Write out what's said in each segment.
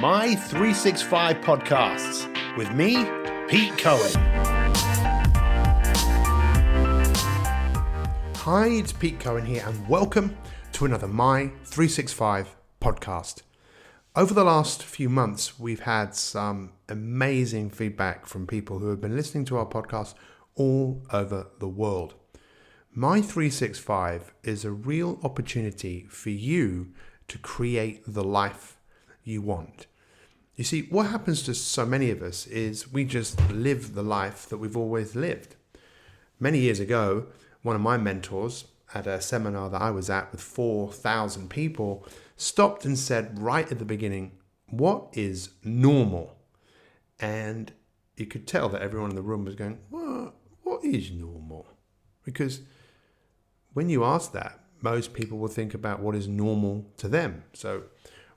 Mi365 Podcasts with me, Pete Cohen. Hi, it's Pete Cohen here, and welcome to another Mi365 Podcast. Over the last few months, we've had some amazing feedback from people who have been listening to our podcast all over the world. Mi365 is a real opportunity for you to create the life you want. You see, what happens to so many of us is we just live the life that we've always lived. Many years ago, one of my mentors at a seminar that I was at with 4,000 people stopped and said right at the beginning, "What is normal?" And you could tell that everyone in the room was going, what is normal? Because when you ask that, most people will think about what is normal to them. So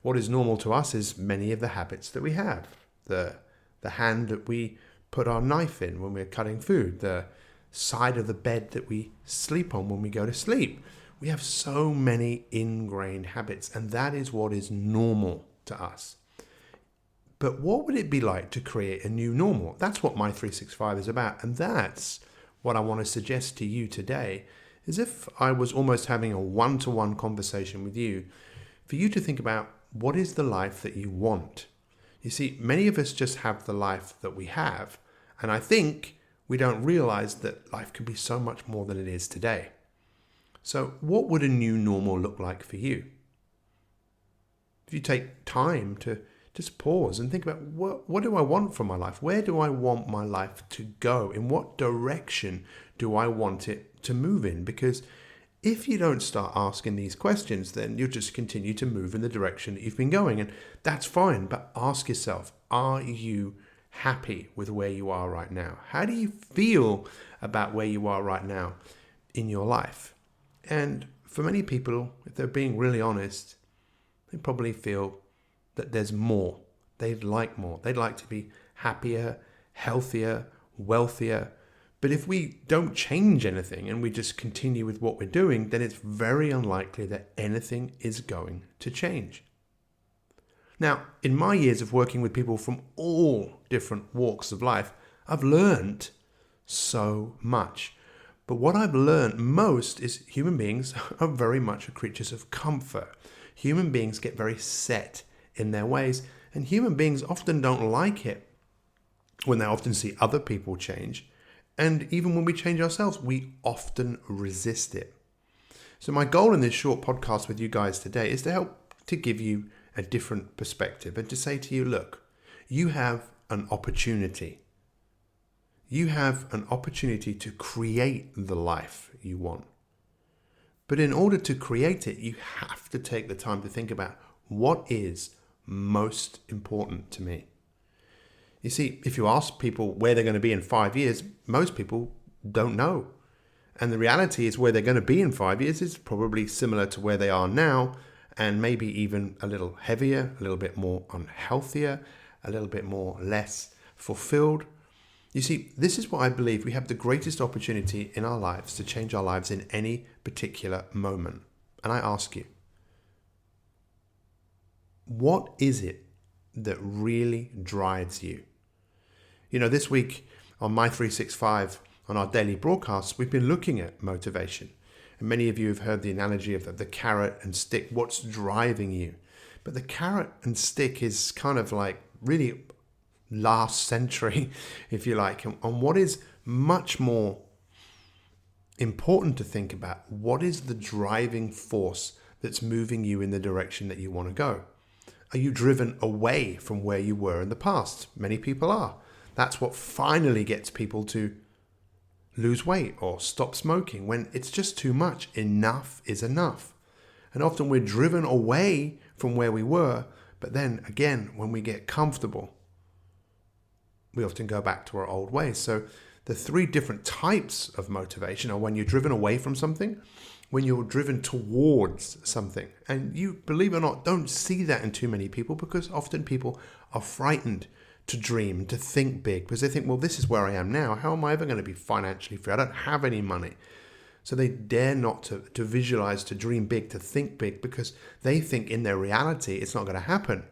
what is normal to us is many of the habits that we have. The hand that we put our knife in when we're cutting food, the side of the bed that we sleep on when we go to sleep. We have so many ingrained habits, and that is what is normal to us. But what would it be like to create a new normal? That's what Mi365 is about, and that's what I want to suggest to you today, is if I was almost having a one-to-one conversation with you, for you to think about what is the life that you want. You see, many of us just have the life that we have, and I think we don't realize that life could be so much more than it is today. So what would a new normal look like for you? If you take time to just pause and think about what do I want from my life? Where do I want my life to go? In what direction do I want it to move in? Because if you don't start asking these questions, then you'll just continue to move in the direction that you've been going. And that's fine, but ask yourself, are you happy with where you are right now? How do you feel about where you are right now in your life? And for many people, if they're being really honest, they probably feel that there's more. They'd like more. They'd like to be happier, healthier, wealthier. But if we don't change anything and we just continue with what we're doing, then it's very unlikely that anything is going to change. Now, in my years of working with people from all different walks of life, I've learned so much. But what I've learned most is human beings are very much creatures of comfort. Human beings get very set in their ways, and human beings often don't like it when they often see other people change. And even when we change ourselves, we often resist it. So my goal in this short podcast with you guys today is to help to give you a different perspective and to say to you, look, you have an opportunity. You have an opportunity to create the life you want. But in order to create it, you have to take the time to think about what is most important to me. You see, if you ask people where they're going to be in 5 years, most people don't know. And the reality is where they're going to be in 5 years is probably similar to where they are now, and maybe even a little heavier, a little bit more unhealthier, a little bit more less fulfilled. You see, this is what I believe we have the greatest opportunity in our lives to change our lives in any particular moment. And I ask you, what is it that really drives you? You know, this week on Mi365, on our daily broadcasts, we've been looking at motivation. And many of you have heard the analogy of the carrot and stick, what's driving you. But the carrot and stick is kind of like really last century, if you like. And what is much more important to think about, what is the driving force that's moving you in the direction that you want to go? Are you driven away from where you were in the past? Many people are. That's what finally gets people to lose weight or stop smoking when it's just too much. Enough is enough. And often we're driven away from where we were, but then again, when we get comfortable, we often go back to our old ways. So the three different types of motivation are when you're driven away from something, when you're driven towards something. And you, believe it or not, don't see that in too many people because often people are frightened to dream, to think big, because they think, well, this is where I am now. How am I ever going to be financially free? I don't have any money. So they dare not to visualize, to dream big, to think big, because they think in their reality it's not going to happen.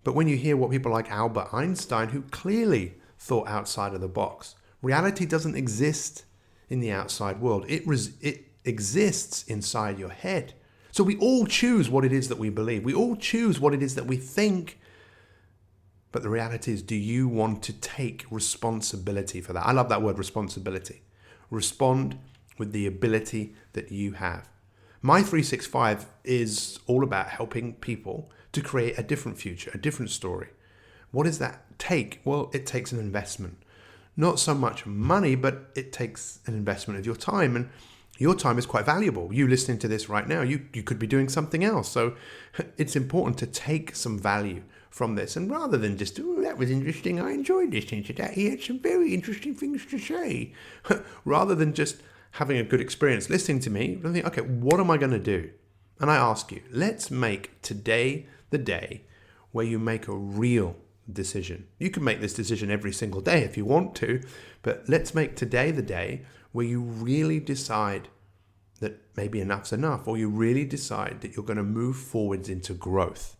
But when you hear what people like Albert Einstein, who clearly thought outside of the box, reality doesn't exist in the outside world. It exists inside your head. So we all choose what it is that we believe. We all choose what it is that we think. But the reality is, do you want to take responsibility for that? I love that word, responsibility. Respond with the ability that you have. Mi365 is all about helping people to create a different future, a different story. What does that take? Well, it takes an investment. Not so much money, but it takes an investment of your time. And your time is quite valuable. You listening to this right now, you could be doing something else. So it's important to take some value from this. And rather than just, oh, that was interesting, I enjoyed listening to that, he had some very interesting things to say. Rather than just having a good experience listening to me, I think, okay, what am I going to do? And I ask you, let's make today the day where you make a real decision. You can make this decision every single day if you want to, but let's make today the day where you really decide that maybe enough's enough, or you really decide that you're going to move forwards into growth.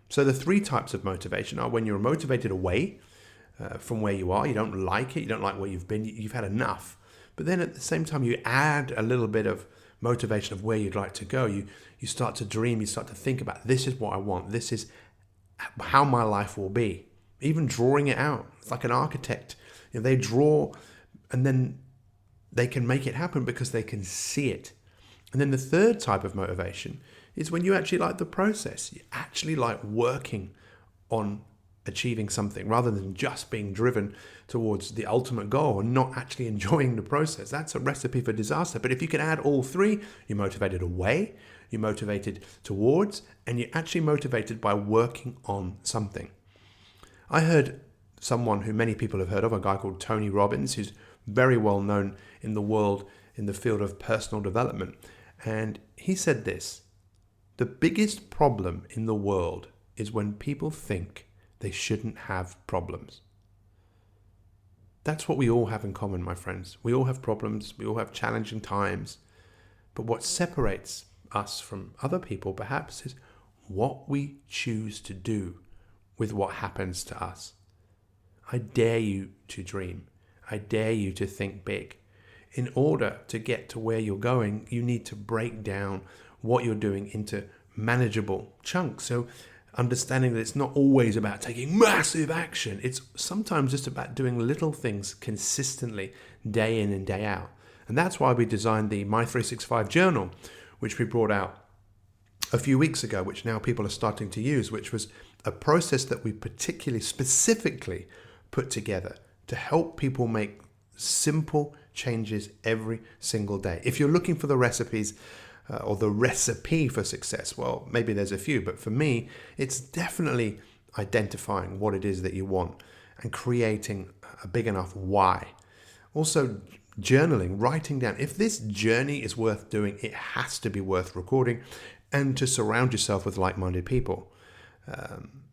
So the three types of motivation are when you're motivated away from where you are, you don't like it, you don't like where you've been, you've had enough. But then at the same time, you add a little bit of motivation of where you'd like to go. You start to dream, you start to think about, this is what I want, this is how my life will be. Even drawing it out. It's like an architect. They draw and then they can make it happen because they can see it. And then the third type of motivation is when you actually like the process. You actually like working on achieving something rather than just being driven towards the ultimate goal and not actually enjoying the process. That's a recipe for disaster. But if you can add all three, you're motivated away, you're motivated towards, and you're actually motivated by working on something. I heard someone who many people have heard of, a guy called Tony Robbins, who's very well known in the world in the field of personal development. And he said this: the biggest problem in the world is when people think they shouldn't have problems. That's what we all have in common, my friends. We all have problems. We all have challenging times. But what separates us from other people perhaps is what we choose to do with what happens to us. I dare you to dream. I dare you to think big. In order to get to where you're going, you need to break down what you're doing into manageable chunks. So understanding that it's not always about taking massive action. It's sometimes just about doing little things consistently, day in and day out. And that's why we designed the Mi365 journal, which we brought out a few weeks ago, which now people are starting to use, which was a process that we particularly specifically put together to help people make simple changes every single day. If you're looking for the recipes or the recipe for success, well, maybe there's a few, but for me, it's definitely identifying what it is that you want and creating a big enough why. Also, journaling, writing down, if this journey is worth doing, it has to be worth recording, and to surround yourself with like-minded people.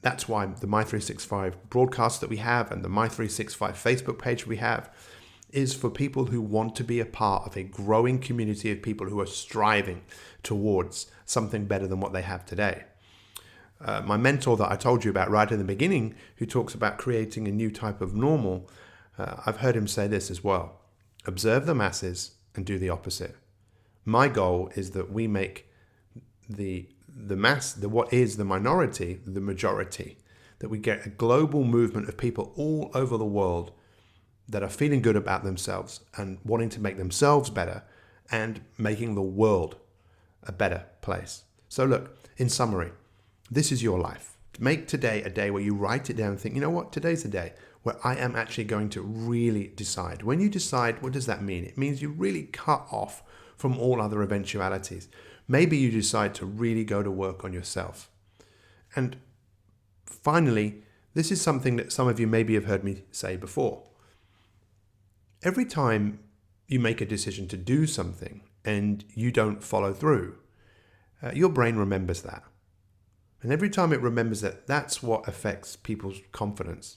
That's why the Mi365 broadcast that we have and the Mi365 Facebook page we have is for people who want to be a part of a growing community of people who are striving towards something better than what they have today. My mentor that I told you about right in the beginning, who talks about creating a new type of normal, I've heard him say this as well: observe the masses and do the opposite. My goal is that we make what is the minority, the majority, that we get a global movement of people all over the world that are feeling good about themselves and wanting to make themselves better and making the world a better place. So look, in summary, this is your life. Make today a day where you write it down and think, you know what, today's a day where I am actually going to really decide. When you decide, what does that mean? It means you really cut off from all other eventualities. Maybe you decide to really go to work on yourself. And finally, this is something that some of you maybe have heard me say before. Every time you make a decision to do something and you don't follow through, your brain remembers that. And every time it remembers that, that's what affects people's confidence.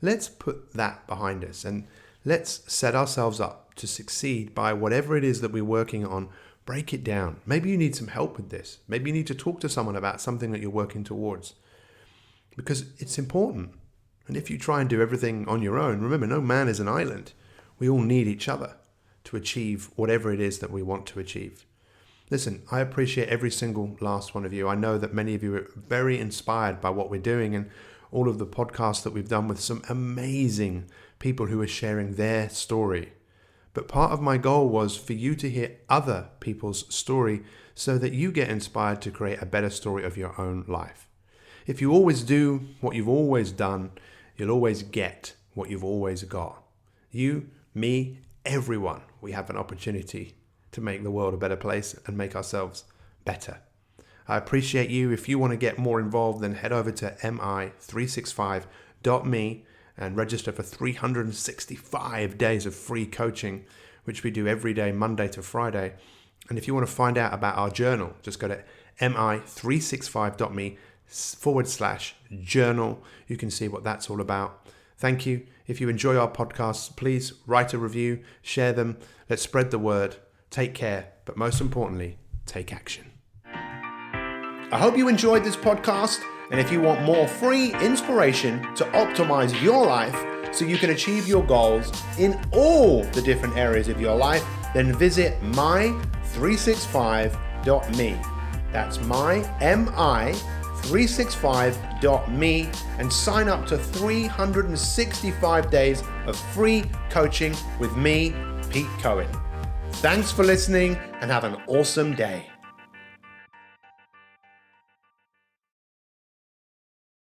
Let's put that behind us and let's set ourselves up to succeed by whatever it is that we're working on. Break it down. Maybe you need some help with this. Maybe you need to talk to someone about something that you're working towards. because it's important. And if you try and do everything on your own, remember, no man is an island. We all need each other to achieve whatever it is that we want to achieve. Listen, I appreciate every single last one of you. I know that many of you are very inspired by what we're doing and all of the podcasts that we've done with some amazing people who are sharing their story. But part of my goal was for you to hear other people's story so that you get inspired to create a better story of your own life. If you always do what you've always done, you'll always get what you've always got. You, me, everyone, we have an opportunity to make the world a better place and make ourselves better. I appreciate you. If you want to get more involved, then head over to mi365.me and register for 365 days of free coaching, which we do every day, Monday to Friday. And if you want to find out about our journal, just go to mi365.me/journal. You can see what that's all about. Thank you. If you enjoy our podcasts, please write a review, share them. Let's spread the word. Take care, but most importantly, take action. I hope you enjoyed this podcast, and if you want more free inspiration to optimize your life so you can achieve your goals in all the different areas of your life, then visit mi365.me. That's mi365.me and sign up to 365 days of free coaching with me, Pete Cohen. Thanks for listening and have an awesome day.